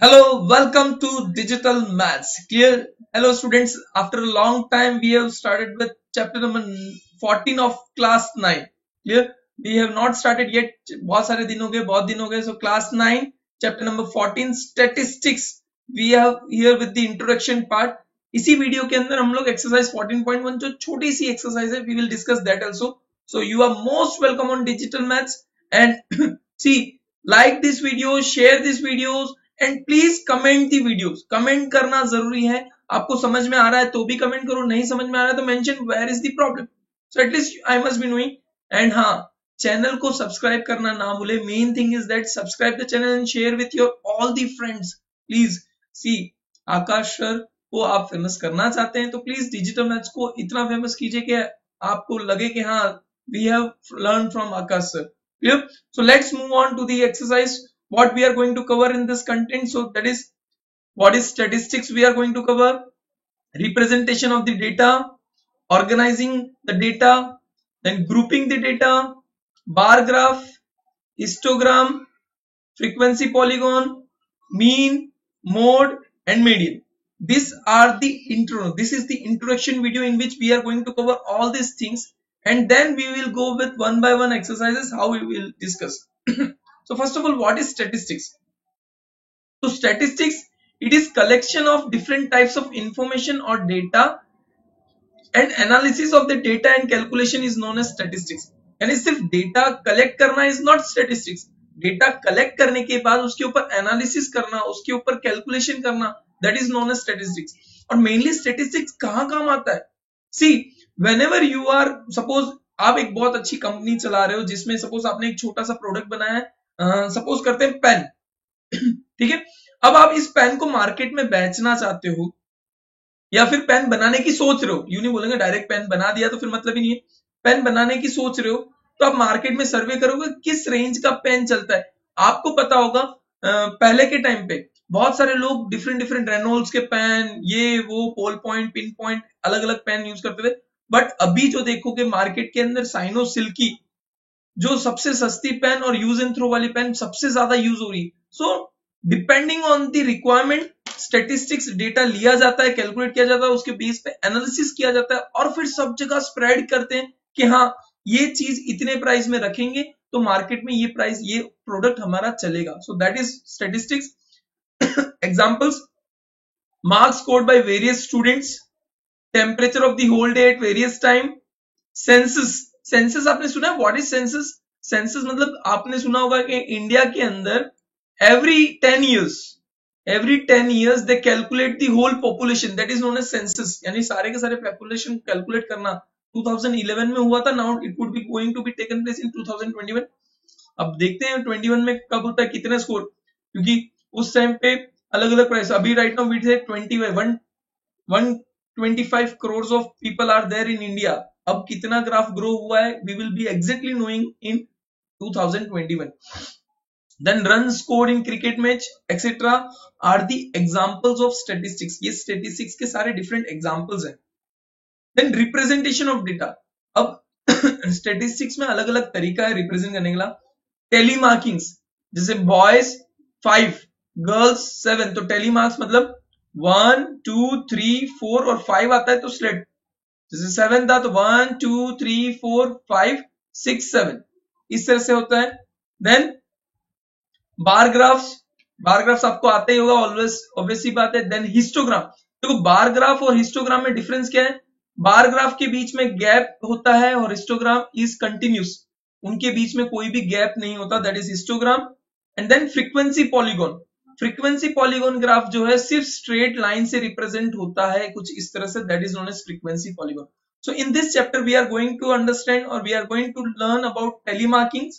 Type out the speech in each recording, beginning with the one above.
Hello, welcome to Digital Maths. Clear? Hello students, after a long time we have started with chapter number 14 of class 9. Clear? We have not started yet. बहुत सारे दिन हो गए, बहुत दिन हो गए. So class 9, chapter number 14 statistics. We have here with the introduction part. इसी वीडियो के अंदर हम लोग exercise 14.1 जो छोटी सी exercise है, we will discuss that also. So you are most welcome on Digital Maths and see, like this video, share these videos. And please comment the videos. Comment करना जरूरी है. आपको समझ में आ रहा है तो भी कमेंट करो, नहीं समझ में आ रहा है तो mention where is the problem. So at least I must be knowing. And हाँ, चैनल को सब्सक्राइब करना ना भूले. Main thing is that subscribe the channel and share with your all the friends. Please see, Akash sir को आप famous करना चाहते हैं तो प्लीज डिजिटल मैथ्स को इतना फेमस कीजिए कि आपको लगे कि हाँ, we have learn from Akash sir. Clear? So let's move on to the exercise. What we are going to cover in this content, so that is what is statistics we are going to cover, representation of the data, organizing the data, then grouping the data, bar graph, histogram, frequency polygon, mean, mode and median. These are the intro. This is the introduction video in which we are going to cover all these things, and then we will go with one by one exercises how we will discuss. So first of all, what is statistics? So statistics, it is collection of different types of information or data, and analysis of the data and calculation is known as statistics. यानी सिर्फ data collect करना is not statistics. Data collect करने के बाद उसके ऊपर analysis करना, उसके ऊपर कैलकुलेशन करना, that is known as statistics. और मेनली स्टेटिस्टिक्स कहाँ काम आता है? See, whenever you are, suppose आप एक बहुत अच्छी कंपनी चला रहे हो जिसमें सपोज आपने एक छोटा सा प्रोडक्ट बनाया है, सपोज करते हैं पेन. ठीक है, अब आप इस पेन को मार्केट में बेचना चाहते हो या फिर पेन बनाने की सोच रहे हो. यू नहीं बोलेंगे डायरेक्ट पेन बना दिया तो फिर मतलब ही नहीं है. पेन बनाने की सोच रहे हो तो आप मार्केट में सर्वे करोगे किस रेंज का पेन चलता है. आपको पता होगा पहले के टाइम पे बहुत सारे लोग डिफरेंट डिफरेंट रेनोल्ड्स के पेन, ये वो पोल पॉइंट, पिन पॉइंट, अलग अलग पेन यूज करते थे. बट अभी जो देखोगे मार्केट के अंदर साइनो सिल्की जो सबसे सस्ती पेन और यूज एंड थ्रो वाली पेन सबसे ज्यादा यूज हो रही है. So depending on the requirement statistics data लिया जाता है, कैलकुलेट किया जाता है, उसके बेस पे एनालिसिस किया जाता है और फिर सब जगह स्प्रेड करते हैं कि हाँ, ये चीज इतने प्राइस में रखेंगे तो मार्केट में ये प्राइस, ये प्रोडक्ट हमारा चलेगा. So that is statistics. Examples, marks scored by various students, temperature of the whole day at various time, census. Census आपने सुना है? What is census? सेंसस मतलब आपने सुना होगा कि इंडिया के अंदर every 10 years they calculate the whole population, that is known as census. यानी सारे के सारे पॉपुलेशन कैलकुलेट करना 2011 में हुआ था. Now it would be going to be taken place in 2021. अब देखते हैं 21 में कब होता है, कितने स्कोर, क्योंकि उस टाइम पे अलग अलग प्राइस. अभी right now we say 125 crores of people are there in India. अब कितना ग्राफ ग्रो हुआ है we will be exactly knowing in 2021. Then runs scored in cricket match etc. are the examples of statistics. ये statistics के सारे different examples हैं. Then representation of data. अब statistics में अलग अलग तरीका है represent करने का. टेलीमार्किंग्स, जैसे boys 5, girls 7, तो टेलीमार्क्स मतलब 1 2 3 4 और 5 आता है तो स्लेट. जैसे 7 था तो 1 2 3 4 5 6 7 इस तरह से होता है. देन बार ग्राफ्स आपको आते ही होगा, ऑलवेज ऑब्वियसली बात है. Then histogram. देखो बार ग्राफ और हिस्टोग्राम में डिफरेंस क्या है? बार ग्राफ के बीच में गैप होता है और हिस्टोग्राम इज कंटिन्यूस, उनके बीच में कोई भी गैप नहीं होता, that is histogram. And then frequency polygon. Frequency polygon graph जो है सिर्फ स्ट्रेट लाइन से रिप्रेजेंट होता है कुछ इस तरह से, that is known as frequency polygon. So in this chapter we are going to understand और we are going to learn about tally marking,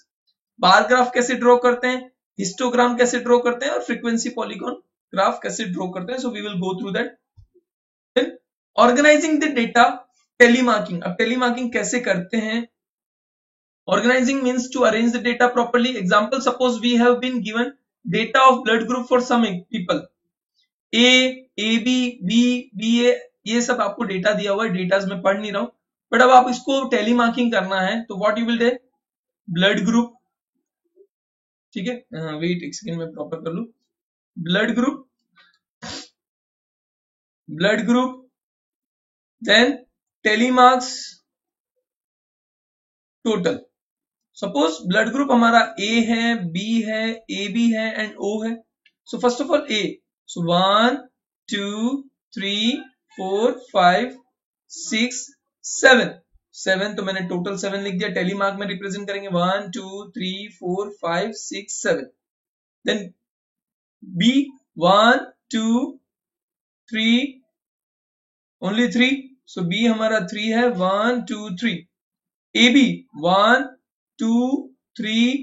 bar graph कैसे ड्रॉ करते हैं, हिस्टोग्राम कैसे ड्रॉ करते हैं और फ्रीक्वेंसी पॉलीगॉन ग्राफ कैसे ड्रॉ करते हैं. So we will go through that. Then organizing the data, tally marking. अब टेलीमार्किंग कैसे करते हैं? Organizing means to arrange the data properly. Example, suppose we have been given data of blood group for some people, A, AB, B, BA, ये सब आपको data दिया हुआ है. डेटाज में पढ़ नहीं रहा हूं, बट अब आप इसको टेलीमार्किंग करना है तो what you will do? Blood group. ठीक है, वेट एक सेकंड में प्रॉपर कर लूं. blood group, then tally marks total. Suppose blood group हमारा A है, B है, AB है एंड O है. So first of all A. सो 1 2 3 4 5 6 7. 7 तो मैंने टोटल 7 लिख दिया. टेली मार्क में रिप्रेजेंट करेंगे 1 2 3 4 5 6 7. Then B 1 2 3 only 3. So B हमारा 3 है. 1 2 3. AB 1 2 3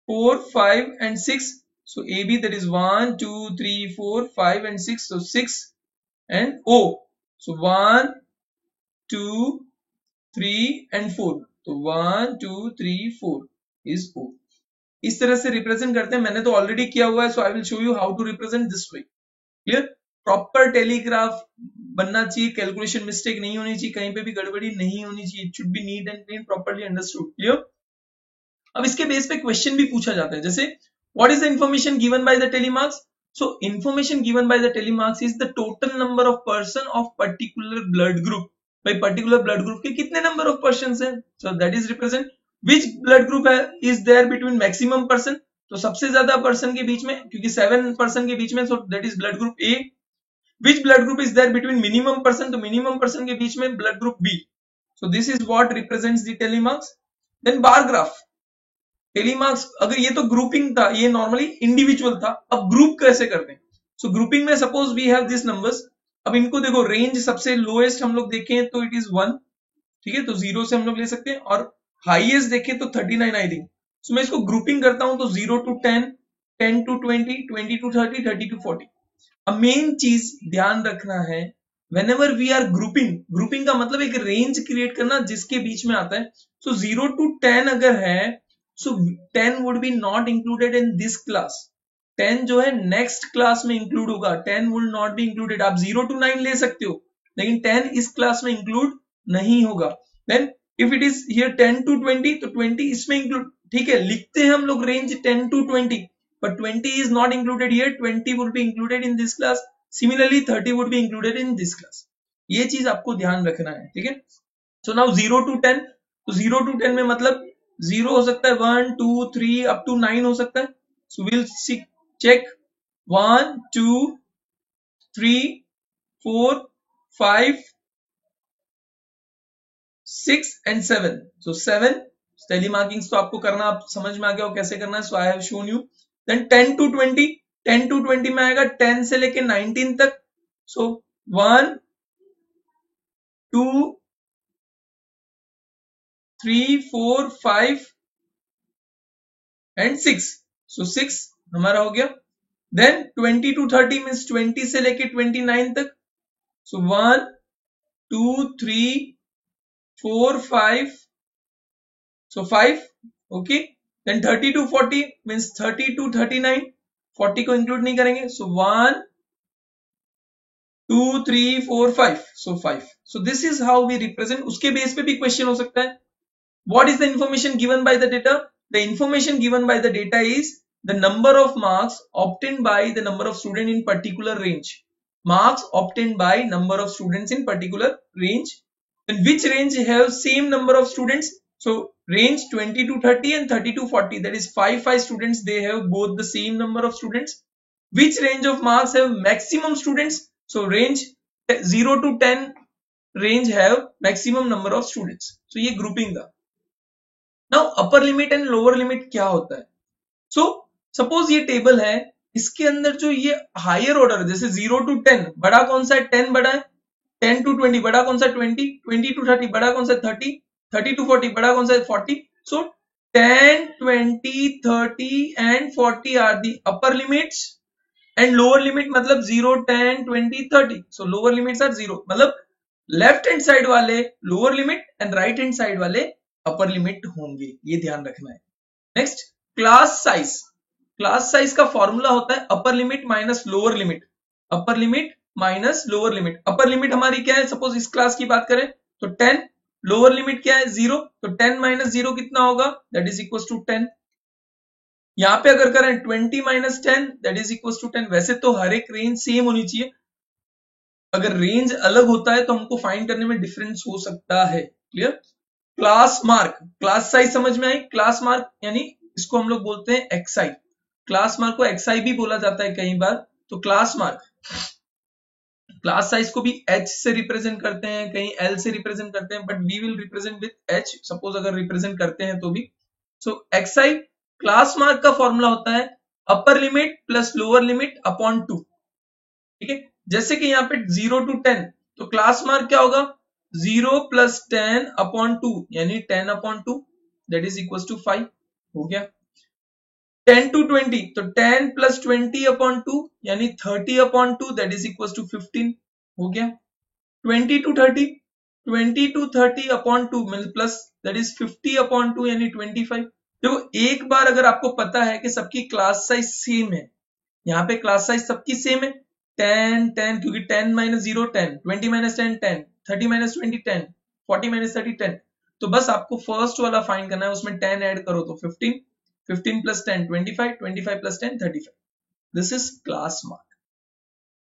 4 5 and 6. So AB, that is 1 2 3 4 5 and 6. So 6 and O. So 1 2 3 and 4. तो 1 2 3 4 is O. इस तरह से रिप्रेजेंट करते हैं. मैंने तो ऑलरेडी किया हुआ है, so I will show you how to represent this way. Clear? Proper tally graph बनना चाहिए, कैलकुलेशन मिस्टेक नहीं होनी चाहिए, कहीं पे भी गड़बड़ी नहीं होनी चाहिए. It should be neat and clean, properly understood. Clear? अब इसके बेस पे क्वेश्चन भी पूछा जाता है, जैसे what is the information given by the tally marks. So information given by the tally marks is the total number of person of particular blood group. भाई particular blood group के कितने नंबर ऑफ पर्सन्स हैं. So that is represent which blood group है is there between maximum person. तो सबसे ज्यादा person के बीच में, क्योंकि 7 पर्सन के बीच में, so that is blood group A. Which blood group is there between minimum person. तो मिनिमम पर्सन के बीच में blood group B. So this is what represents the tally marks. Then bar graph. Tally marks, अगर ये तो ग्रुपिंग था, ये normally individual था, अब ग्रुप कैसे करते हैं. सो ग्रुपिंग में suppose we have this numbers. अब इनको देखो, रेंज सबसे लोएस्ट हम लोग देखें तो इट इज 1. ठीक है, तो 0 से हम लोग ले सकते हैं, और हाईएस्ट देखें तो 39 आई थिंक. सो मैं इसको ग्रुपिंग करता हूं तो 0 to 10, 10 to 20, 20 to 30, 30 to 40. अब मेन चीज ध्यान रखना है, whenever we are ग्रुपिंग का मतलब एक रेंज क्रिएट करना जिसके बीच में आता है. सो 0 to 10 अगर है, so 10 would be not included in this class. 10 जो है नेक्स्ट क्लास में इंक्लूड होगा. 10 will not be included. आप 0 to 9 ले सकते हो, लेकिन 10 इस क्लास में इंक्लूड नहीं होगा. Then if it is here 10 to 20, तो 20 इसमें इंक्लूड. ठीक है, लिखते हैं हम लोग range 10 to 20, but 20 is not included here. 20 would be included in this class. Similarly 30 would be included in this class. ये चीज आपको ध्यान रखना है. ठीक है, सो नाउ 0 to 10. तो 0 to 10 में मतलब 0 हो सकता है, 1 2 3 अप टू 9 हो सकता है. So will check 1 2 3 4 5 6 and 7. So 7 tally markings तो आपको करना, आप समझ में आ गया हो कैसे करना है. So I have shown you. Then 10 to 20. 10 to 20 में आएगा 10 से लेके 19 तक. सो 1 2 3 4 5 and 6. So 6 हमारा हो गया. Then 20 to 30 means 20 से लेके 29 तक. So 1 2 3 4 5. So 5. Okay. Then 30 to 40 means 30 to 39. 40 को इंक्लूड नहीं करेंगे. So 1 2 3 4 5. So 5. So this is how we represent. उसके बेस पे भी क्वेश्चन हो सकता है. What is the information given by the data? The information given by the data is the number of marks obtained by the number of students in particular range. Marks obtained by number of students in particular range. And which range have same number of students? So range 20 to 30 and 30 to 40. That is 5 students. They have both the same number of students. Which range of marks have maximum students? So range 0 to 10 range have maximum number of students. So ये grouping था. Now upper limit and lower limit क्या होता है. So suppose ये table है, इसके अंदर जो ये हायर ऑर्डर, जैसे 0 to 10 बड़ा कौन सा है, 10 बड़ा है. 10 to 20 बड़ा कौन सा है, 20. 20 to 30 बड़ा कौन सा है, 30. 30 to 40 बड़ा कौन सा है, 40. So 10 20 30 and 40 are the upper limits and lower limit मतलब 0 10 20 30. So lower limits are 0. मतलब लेफ्ट हैंड साइड वाले lower limit and right hand side वाले अपर लिमिट होंगे, ये ध्यान रखना है. Next class size. Class size का फॉर्मूला होता है upper limit minus lower limit. Upper limit minus lower limit. Upper limit हमारी क्या है, सपोज इस क्लास की बात करें तो 10. लोअर लिमिट क्या है, 0. तो 10 माइनस 0 कितना होगा, दैट इज इक्वल टू 10. यहाँ पे अगर करें 20 minus 10 that is equal to 10। वैसे तो हर एक रेंज सेम होनी चाहिए, अगर रेंज अलग होता है तो हमको फाइंड करने में डिफरेंस हो सकता है। Clear. Class mark, class size समझ में आई। क्लास मार्क यानी इसको हम लोग बोलते हैं एक्सआई। क्लास मार्क को एक्सआई भी बोला जाता है कई बार। तो क्लास मार्क, क्लास साइज को भी एच से रिप्रेजेंट करते हैं, कहीं एल से रिप्रेजेंट करते हैं, but we will represent with H suppose अगर रिप्रेजेंट करते हैं तो भी। सो एक्सआई क्लास मार्क का फॉर्मूला होता है upper limit plus lower limit upon 2। ठीक है, जैसे कि यहाँ पे 0 to 10, तो क्लास मार्क क्या होगा 0 प्लस 10 अपॉन 2 यानी 10 upon 2 that is equal to 5 हो गया। 10 to 20, तो 10 प्लस 20 अपॉन 2 यानी 30 upon 2 that is equal to 15 हो गया। 20 to 30, 20 to 30 upon 2 plus that is 50 upon 2 यानी 25। देखो एक बार अगर आपको पता है कि सबकी क्लास साइज सेम है, यहाँ पे क्लास साइज सबकी सेम है 10 10, क्योंकि 10 माइनस 0 10, 20 माइनस 10 10, 30 माइनस 20 10, 40 माइनस 30 10। तो बस आपको फर्स्ट वाला फाइंड करना है, उसमें 10 ऐड करो तो 15, 15 plus 10 25, 25 plus 10 35। This is class mark.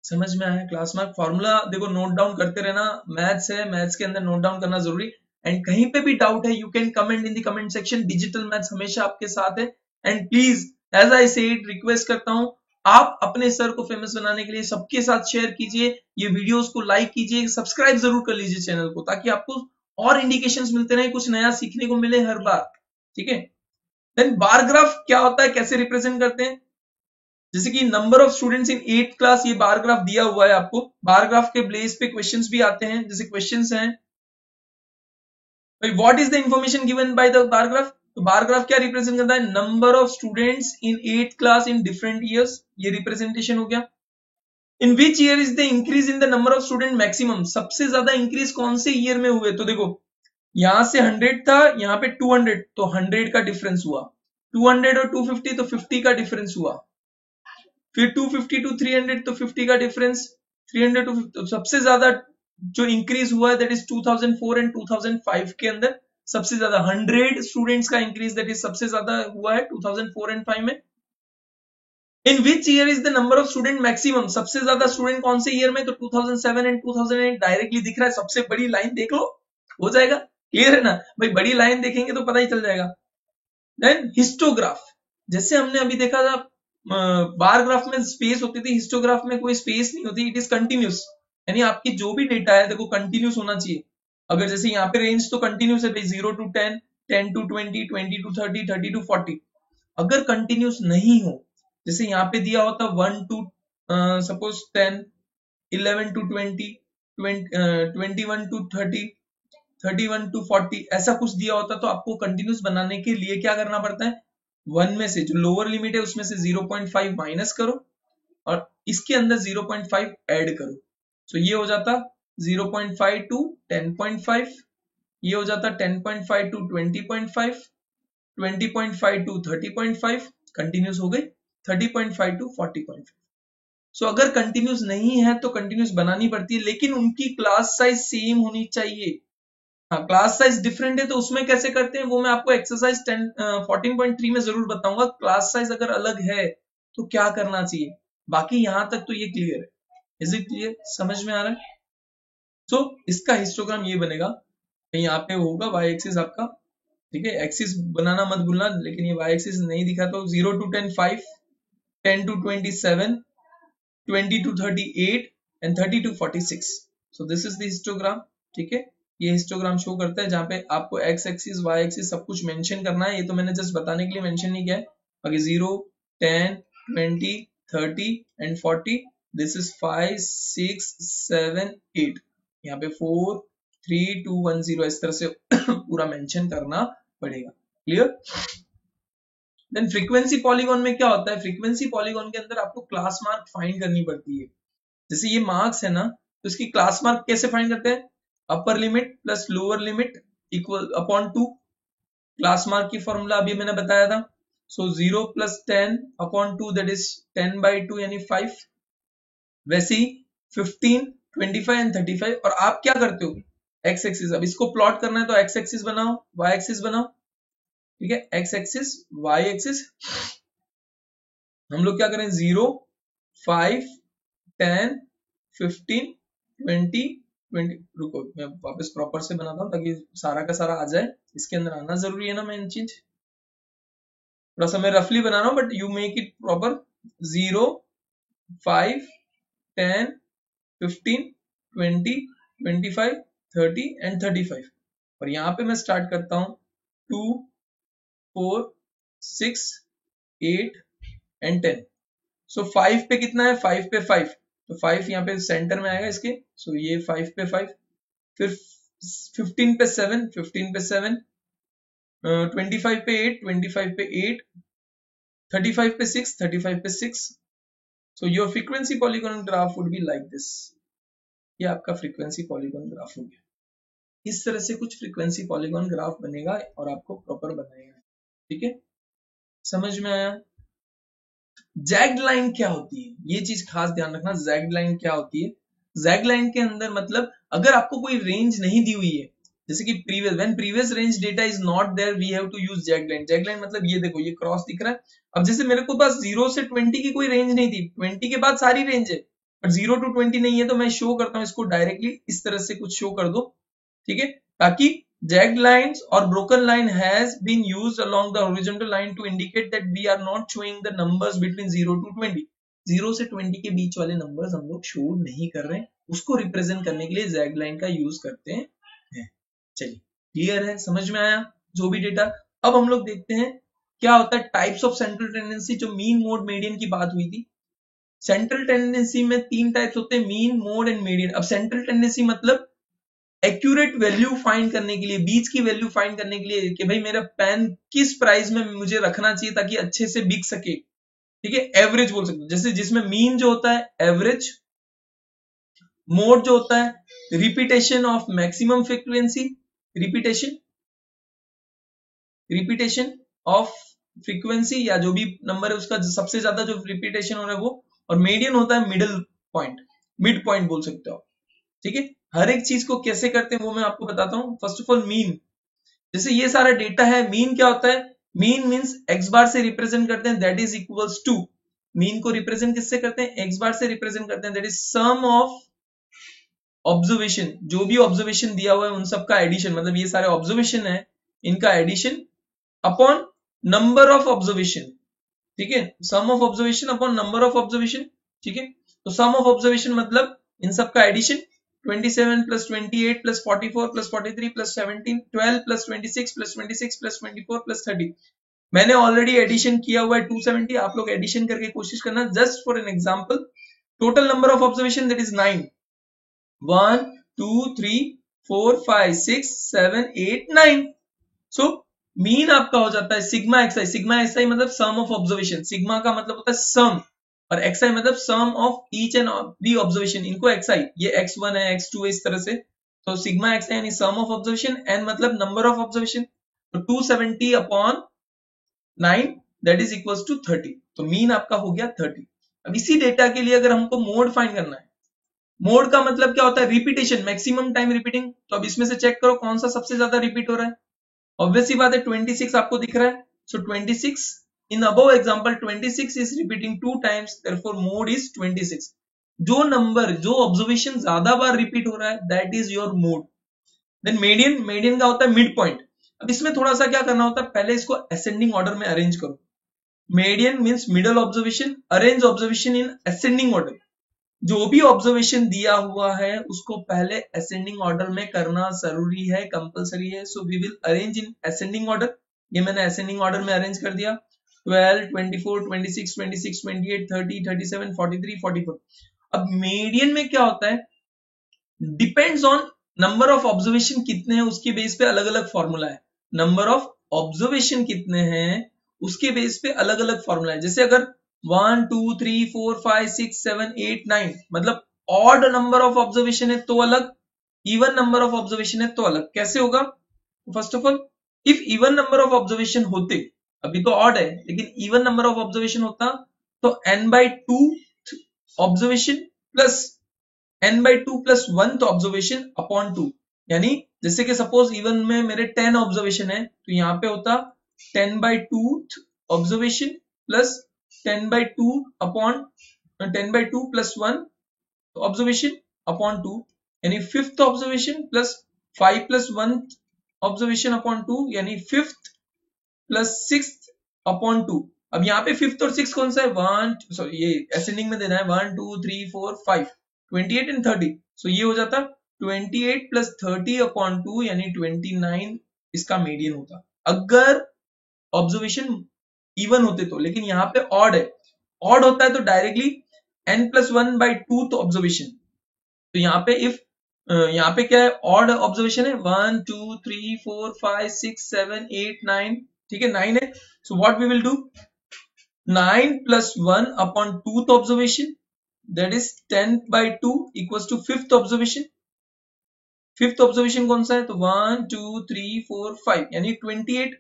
समझ में आया? क्लास मार्क फॉर्मूला देखो नोट डाउन करते रहना, मैथ्स है, मैथ्स के अंदर नोट डाउन करना जरूरी। एंड कहीं पे भी डाउट है you can comment in the comment section, digital maths हमेशा आपके साथ है। And please as I said request करता हूं, आप अपने सर को फेमस बनाने के लिए सबके साथ शेयर कीजिए, ये वीडियोस को लाइक कीजिए, सब्सक्राइब जरूर कर लीजिए चैनल को, ताकि आपको और इंडिकेशंस मिलते रहे, कुछ नया सीखने को मिले हर बार। ठीक है। देन बार ग्राफ क्या होता है, कैसे रिप्रेजेंट करते हैं? जैसे कि number of students in 8th class, ये बार ग्राफ दिया हुआ है आपको। बार ग्राफ के बेस पे क्वेश्चंस भी आते हैं, जैसे क्वेश्चंस हैं what is the information given by the bar graph. तो बार ग्राफ क्या रिप्रेजेंट करता है, number of students in 8th class in different years, ये रिप्रेजेंटेशन हो गया। In which year is the increase in the number of student maximum, सबसे ज्यादा increase कौन से ईयर में हुए? तो देखो यहां से 100 था, यहाँ पे 200, तो 100 का डिफरेंस हुआ। 200 और 250 तो 50 का डिफरेंस हुआ। फिर 250 टू 300 तो 50 का डिफरेंस। 300 टू तो सबसे ज्यादा जो इंक्रीज हुआ है दैट इज 2004 एंड 2005 के अंदर सबसे ज्यादा 100 स्टूडेंट्स का इंक्रीज दैट इज सबसे ज्यादा हुआ है 2004 एंड 5 में। In which year is the number of student maximum, सबसे ज्यादा स्टूडेंट कौन से ईयर में? तो 2007 एंड 2008 डायरेक्टली दिख रहा है, सबसे बड़ी लाइन देख लो हो जाएगा। क्लियर है ना भाई, बड़ी लाइन देखेंगे तो पता ही चल जाएगा। देन हिस्टोग्राफ, जैसे हमने अभी देखा था बार ग्राफ में स्पेस होती थी, हिस्टोग्राफ में कोई स्पेस नहीं होती, इट इज कंटिन्यूस, यानी आपकी जो भी डेटा है देखो कंटिन्यूस होना चाहिए। अगर जैसे यहाँ पे रेंज तो कंटिन्यूस है भाई, 0 to 10, 10 to 20, 20 to 30, 30 to 40। अगर कंटिन्यूस नहीं हो, जैसे यहाँ पे दिया होता 1 to suppose 10, 11 to 20, 21 to 30, 31 to 40, ऐसा कुछ दिया होता, तो आपको कंटिन्यूस बनाने के लिए क्या करना पड़ता है, 1 में से जो लोअर लिमिट है उसमें से 0.5 माइनस करो और इसके अंदर 0.5 ऐड करो। तो ये हो जाता 0.5 टू 10.5, ये हो जाता 10.5 टू 20.5, 20.5 टू 30.5, कंटिन्यूस हो गई 30.5 टू 40.5। सो अगर कंटिन्यूस नहीं है तो कंटिन्यूस बनानी पड़ती है, लेकिन उनकी क्लास साइज सेम होनी चाहिए। हाँ, क्लास साइज डिफरेंट है तो उसमें कैसे करते हैं वो मैं आपको एक्सरसाइज 14.3 में जरूर बताऊंगा। क्लास साइज अगर अलग है तो क्या करना चाहिए, बाकी यहां तक तो ये क्लियर है। Is it clear? समझ में आ रहा है? सो इसका हिस्टोग्राम ये बनेगा, यहाँ पे होगा वाई एक्सिस आपका, ठीक है, एक्सिस बनाना मत भूलना, लेकिन ये वाई एक्सिस नहीं दिखा तो 0 to 10 5, 10 to 27, 20 to 38 and 30 to 46। So this is the histogram. ठीक है, ये हिस्टोग्राम शो करता है जहां पे आपको एक्स एक्सिस वाई एक्सिस सब कुछ मेंशन करना है। ये तो मैंने जस्ट बताने के लिए मेंशन नहीं किया है। बाकी 0 10 20 30 एंड 40, दिस इज 5 6 7 8, यहाँ पे 4 3 2 1 0 इस तरह से पूरा मेंशन करना पड़ेगा। क्लियर? देन फ्रीक्वेंसी पॉलीगॉन में क्या होता है, फ्रीक्वेंसी पॉलीगॉन के अंदर आपको क्लास मार्क फाइंड करनी पड़ती है। जैसे ये मार्क्स है ना, तो इसकी क्लास मार्क कैसे फाइंड करते हैं, अपर limit plus lower limit equal upon 2। Class mark की फॉर्मूला अभी मैंने बताया था। सो 0 प्लस 10 अपॉन 2 दैट इज 10/2 यानी 5। वैसे ही 15 25 एंड 35। और आप क्या करते हो, एक्स एक्सिस, अब इसको प्लॉट करना है तो एक्स एक्सिस बनाओ, वाई एक्सिस बनाओ। ठीक है, एक्स एक्सिस वाई एक्सिस, हम लोग क्या करें 0, 5, 10, 15, 20, 20। रुको मैं वापस प्रॉपर से बनाता हूँ ताकि सारा का सारा आ जाए, इसके अंदर आना जरूरी है ना मेन चीज। थोड़ा सा मैं रफली बना रहा हूँ but you make it proper. 0, 5, 10, 15, 20, 25, 30 and 35। और यहाँ पे मैं स्टार्ट करता हूँ 2, 4, 6, 8 एंड 10। सो 5 पे कितना है, 5 पे 5, तो 5 यहाँ पे सेंटर में आएगा इसके। सो ये 5 पे 5, फिर 15 पे 7, 15 पे 7, 25 पे 8, 25 पे 8, 35 पे 6, 35 पे 6। So your frequency polygon graph would be like this. ये आपका फ्रीक्वेंसी पॉलीगॉन ग्राफ हो गया। इस तरह से कुछ फ्रीक्वेंसी पॉलीगॉन ग्राफ बनेगा और आपको प्रॉपर बनाएगा। ठीक है, समझ में आया? जैग्ड लाइन क्या होती है, ये चीज खास ध्यान रखना। जैग्ड लाइन क्या होती है? जैग्ड लाइन के अंदर मतलब अगर आपको कोई रेंज नहीं दी हुई है, जैसे कि previous range data is not there, we have to use jagged line. Jagged line मतलब ये देखो, ये क्रॉस दिख रहा है। अब जैसे मेरे को पास 0 से 20 की कोई रेंज नहीं थी, 20 के बाद सारी रेंज है, बट 0 to 20 नहीं है, तो मैं शो करता हूँ इसको डायरेक्टली इस तरह से कुछ शो कर दो। ठीक है, ताकि jagged lines or broken line has been used along the horizontal line to indicate that we are not showing the numbers between 0 to 20। 0 से 20 के बीच वाले नंबर्स हम लोग शो नहीं कर रहे हैं, उसको रिप्रेजेंट करने के लिए jagged line का यूज करते हैं। चलिए, क्लियर है, समझ में आया जो भी डेटा। अब हम लोग देखते हैं क्या होता है टाइप्स ऑफ सेंट्रल टेंडेंसी। जो मीन, मोड, मीडियन की बात हुई थी, सेंट्रल टेंडेंसी में 3 टाइप्स होते हैं, मीन, मोड एंड मीडियन। अब सेंट्रल टेंडेंसी मतलब एक्यूरेट वैल्यू फाइंड करने के लिए, बीच की वैल्यू फाइंड करने के लिए कि भाई मेरा पेन किस प्राइस में मुझे रखना चाहिए ताकि अच्छे से बिक सके। ठीक है, एवरेज बोल सकते हैं, जैसे जिसमें मीन जो होता है एवरेज, मोड जो होता है repetition of maximum frequency, repetition of frequency या जो भी नंबर है उसका सबसे ज्यादा जो रिपीटेशन हो रहा है वो, और मीडियन होता है मिडिल पॉइंट, मिड पॉइंट बोल सकते हो। ठीक है, हर एक चीज को कैसे करते हैं वो मैं आपको बताता हूं। फर्स्ट ऑफ ऑल मीन, जैसे ये सारा डेटा है, मीन क्या होता है? मीन मींस एक्स बार से रिप्रेजेंट करते हैं, that is equals to, mean को रिप्रेजेंट किससे करते हैं? एक्स बार से रिप्रेजेंट करते हैं, that is sum of observation, जो भी ऑब्जर्वेशन दिया हुआ है उन सबका एडिशन, मतलब ये सारे ऑब्जर्वेशन है इनका addition upon number of observation. ठीक है, sum of observation upon number of observation. ठीक है, तो सम ऑफ ऑब्जर्वेशन मतलब इन सबका addition, 27 plus 28 plus 44 plus 43 plus 17, 12 plus 26 plus 26 plus 24 plus 30। मैंने ऑलरेडी एडिशन किया हुआ है 270, आप लोग एडिशन करके कोशिश करना। Just for an example, total number of observation that is 9, 1 2 3 4 5 6 7 8 9। So mean आपका हो जाता है sigma x I. Sigma x i मतलब सम ऑफ ऑब्जर्वेशन, सिग्मा का मतलब होता है सम, और एक्स आई मतलब sum of each and the observation. इनको एक्स आई, ये x1 है, x2 है, इस तरह से। तो सिग्मा एक्स आई यानी सम ऑफ ऑब्जर्वेशन, एन मतलब नंबर ऑफ ऑब्जर्वेशन। तो 270 upon 9 that is equals to 30। तो मीन आपका हो गया 30। अब इसी डेटा के लिए अगर हमको मोड फाइंड करना है, मोड का मतलब क्या होता है? Repetition, maximum time repeating. तो अब इसमें से चेक करो कौन सा सबसे ज्यादा रिपीट हो रहा है। ऑब्वियसली बात है 26 आपको दिख रहा है, सो 26 in above example 26 is repeating 2 times, therefore mode is 26। जो नंबर, जो ऑब्जर्वेशन ज्यादा बार रिपीट हो रहा है that is your mode. Then median, median का होता है मिड पॉइंट। अब इसमें थोड़ा सा क्या करना होता है, पहले इसको असेंडिंग ऑर्डर में अरेंज करो। Median means middle observation, arrange observation इन असेंडिंग ऑर्डर। जो भी ऑब्जर्वेशन दिया हुआ है उसको पहले असेंडिंग ऑर्डर में करना जरूरी है, कंपलसरी है। So we will arrange in ascending order. ये मैंने असेंडिंग ऑर्डर में अरेंज कर दिया, 12 24 26 26 28 30 37 43 44। अब मीडियन में क्या होता है, depends on number of observation कितने हैं उसके बेस पे अलग अलग फॉर्मूला है। नंबर ऑफ ऑब्जर्वेशन कितने हैं उसके बेस पे अलग अलग फॉर्मूला है। जैसे अगर 1 2 3 4 5 6 7 8 9 मतलब ऑड नंबर ऑफ ऑब्जर्वेशन है तो अलग, इवन नंबर ऑफ ऑब्जर्वेशन है तो अलग। कैसे होगा? First of all, if even number of observation होते, अभी तो ऑड है लेकिन इवन नंबर ऑफ ऑब्जर्वेशन होता, तो n/2 observation plus n/2 plus 1 observation upon 2। यानी जैसे कि सपोज इवन में मेरे 10 ऑब्जर्वेशन है तो यहाँ पे होता 10/2 observation plus 10/2 upon 10/2 plus 1 observation upon 2, यानी fifth observation plus 5 plus 1 observation upon 2, यानी फिफ्थ प्लस सिक्स्थ अपॉन 2। अब यहाँ पे फिफ्थ और सिक्स कौन सा है, 1 सॉरी ये असेंडिंग में देना है, 1 2 3 4 5 28 एंड 30। सो ये हो जाता 28 प्लस 30 अपॉन 2, यानी 29 इसका मीडियन होता अगर ऑब्जर्वेशन इवन होते तो। लेकिन यहाँ पे ऑड है, ऑड होता है तो डायरेक्टली n+1/2 तो ऑब्जर्वेशन। तो यहाँ पे इफ यहाँ पे क्या है, ऑड ऑब्जर्वेशन है, 1 2 3 4 5 6 7 8 9, ठीक है 9 है। So what we will do, 9 + 1 upon 2th observation, that is 10/2 equals to fifth observation. Fifth observation कौन सा है, तो 1 2 3 4 5, यानी 28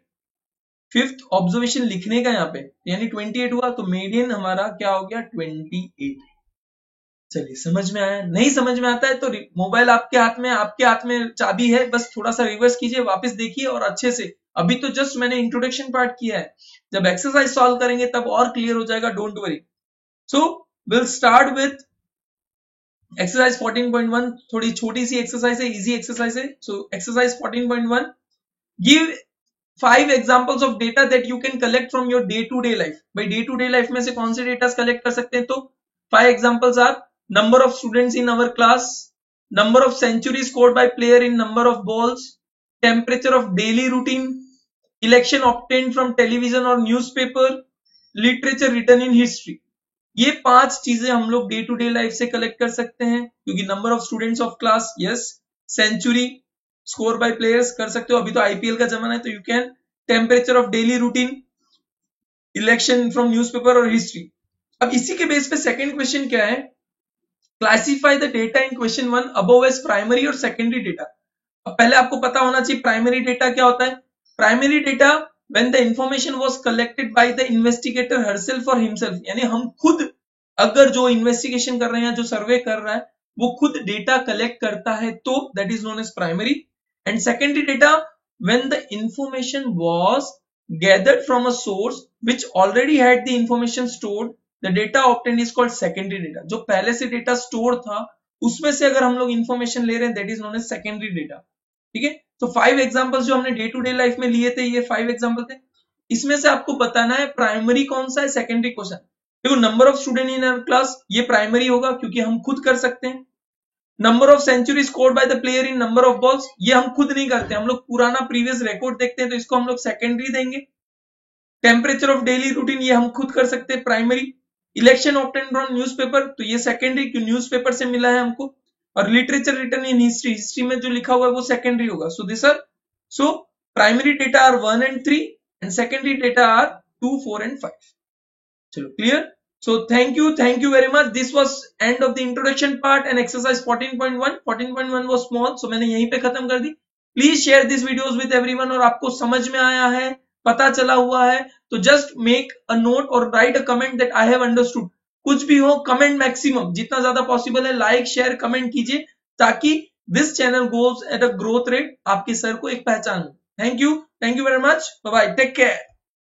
फिफ्थ ऑब्जर्वेशन लिखने का यहाँ पे, यानी 28 हुआ, तो मीडियन हमारा क्या हो गया, 28। चलिए समझ में आया, नहीं समझ में आता है तो मोबाइल आपके हाथ में चाबी है, बस थोड़ा सा रिवर्स कीजिए, वापस देखिए और अच्छे से। अभी तो जस्ट मैंने इंट्रोडक्शन पार्ट किया है, जब एक्सरसाइज सॉल्व करेंगे तब और क्लियर हो जाएगा, don't worry. So will start with exercise 14.1, थोड़ी छोटी सी एक्सरसाइज है, इजी एक्सरसाइज है। So exercise 14.1, give 5 examples of data that you can collect from your day to day life. भाई डे टू डे लाइफ में से कौन से डेटा कलेक्ट कर सकते हैं, तो 5 examples are number of students in our class, number of centuries scored by player in number of balls, temperature of daily routine, election obtained from television or newspaper, literature written in history। ये 5 चीजें हम लोग day to day life से collect कर सकते हैं, क्योंकि number of students of class, yes, century score by players कर सकते हो, अभी तो आईपीएल का जमाना है तो you can, temperature of daily routine, election from newspaper और हिस्ट्री। अब इसी के बेस पे सेकंड क्वेश्चन क्या है, classify the data in question 1 above as primary और सेकेंडरी डेटा। अब पहले आपको पता होना चाहिए प्राइमरी डेटा क्या होता है। Primary data when the information was collected by the investigator herself और हिमसेल्फ, यानी हम खुद, अगर जो इन्वेस्टिगेशन कर रहे हैं, जो सर्वे कर रहा है, वो खुद डेटा कलेक्ट करता है तो that is known as primary. And secondary data when the information was gathered from a source which already had the information stored, the data obtained is called secondary data। जो पहले से data store था उसमें से अगर हम लोग information ले रहे हैं, that is known as secondary data. ठीक है, तो 5 एग्जांपल्स जो हमने डे टू डे लाइफ में लिए थे, ये 5 एग्जांपल थे। इसमें से आपको बताना है प्राइमरी कौन सा है, सेकेंडरी कौन सा है। देखो number of student in our class, ये प्राइमरी होगा क्योंकि हम खुद कर सकते हैं। Number of century scored by the player in number of balls, ये हम खुद नहीं करते, हम लोग पुराना प्रीवियस रिकॉर्ड देखते हैं तो इसको हम लोग सेकेंडरी देंगे। टेम्परेचर ऑफ डेली रूटीन, ये हम खुद कर सकते हैं, primary. Election obtained from newspaper, तो ये सेकेंडरी, क्यों न्यूज़पेपर से मिला है हमको। और literature written in history, history में जो लिखा हुआ है वो सेकेंडरी होगा। So this are, so primary data are 1 and 3 and secondary data are 2 4 and 5। चलो clear. So thank you very much. This was end of the introduction part and exercise 14.1. 14.1 was small, so मैंने यहीं पे खत्म कर दी। Please share these videos with everyone। और आपको समझ में आया है, पता चला हुआ है, तो just make a note और write a comment that I have understood। कुछ भी हो कमेंट मैक्सिमम जितना ज्यादा पॉसिबल है, लाइक शेयर कमेंट कीजिए ताकि this channel goes at a growth rate, आपके सर को एक पहचान हो। Thank you very much. Bye bye. Take care.